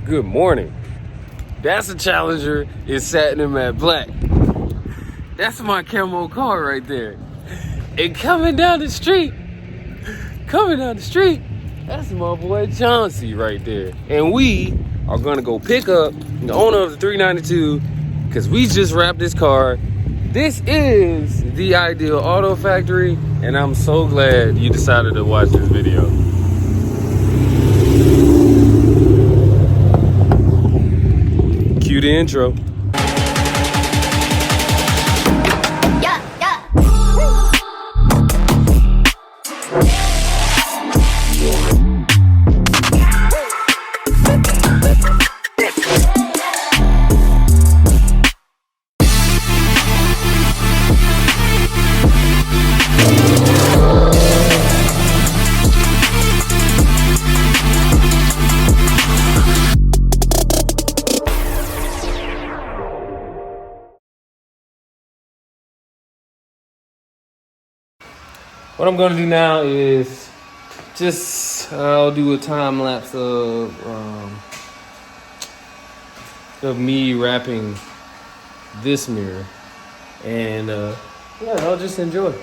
Good morning. That's a Challenger. It's satin and matte black. That's my camo car right there. And coming down the street, that's my boy Chauncey right there. And we are gonna go pick up the owner of the 392 because we just wrapped this car. This is the Ideal Auto Factory, and I'm so glad you decided to watch this video. Cue the intro. What I'm gonna do now is I'll do a time lapse of me wrapping this mirror, and yeah, I'll just enjoy.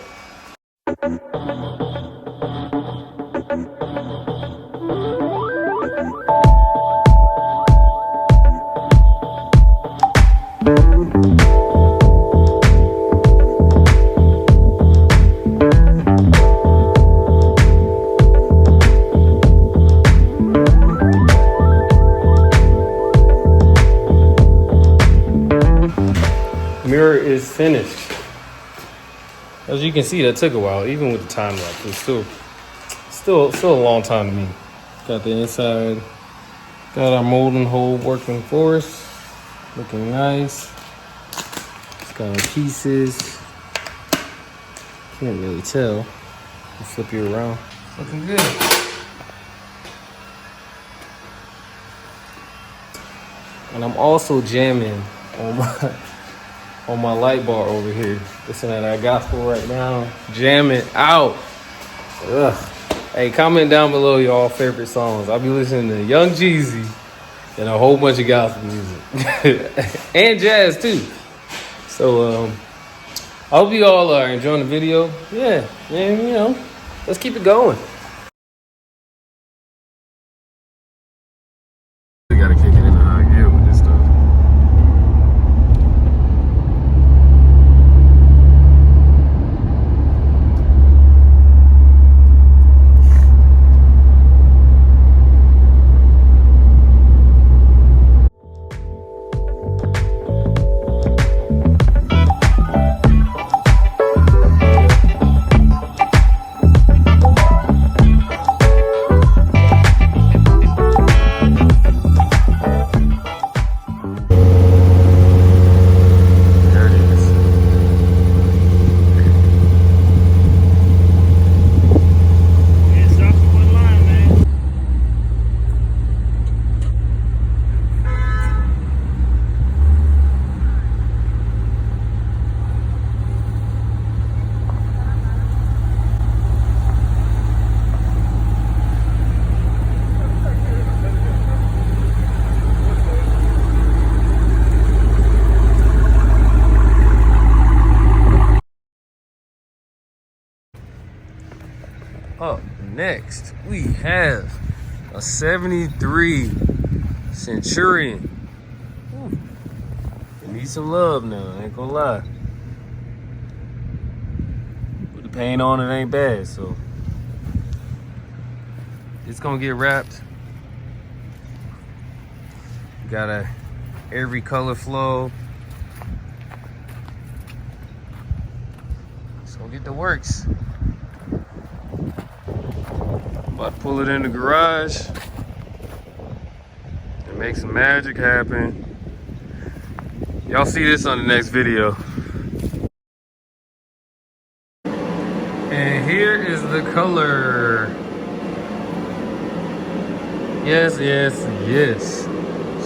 Mirror is finished. As you can see, that took a while, even with the time lapse. It's still a long time to me. Got the inside, got our molding hole working for us, looking nice. It's got our pieces. Can't really tell. I'll flip you around. Looking good. And I'm also jamming on my light bar over here. Listen to that gospel right now. Jam it out. Ugh. Hey, comment down below y'all favorite songs. I'll be listening to Young Jeezy and a whole bunch of gospel music. And jazz too. So I hope you all are enjoying the video. Yeah, and you know, let's keep it going. We gotta kick it in high gear with this stuff. Up next, we have a 73 Centurion. Ooh, it needs some love now, I ain't gonna lie. Put the paint on, it ain't bad, so it's gonna get wrapped. Got every color flow. It's gonna get the works. About to pull it in the garage and make some magic happen. Y'all see this on the next video. And here is the color. Yes, yes, yes.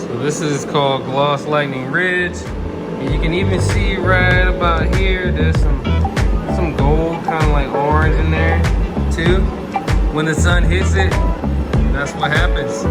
So this is called Gloss Lightning Ridge. And you can even see right about here, there's some gold, kind of like orange in there too. When the sun hits it, that's what happens.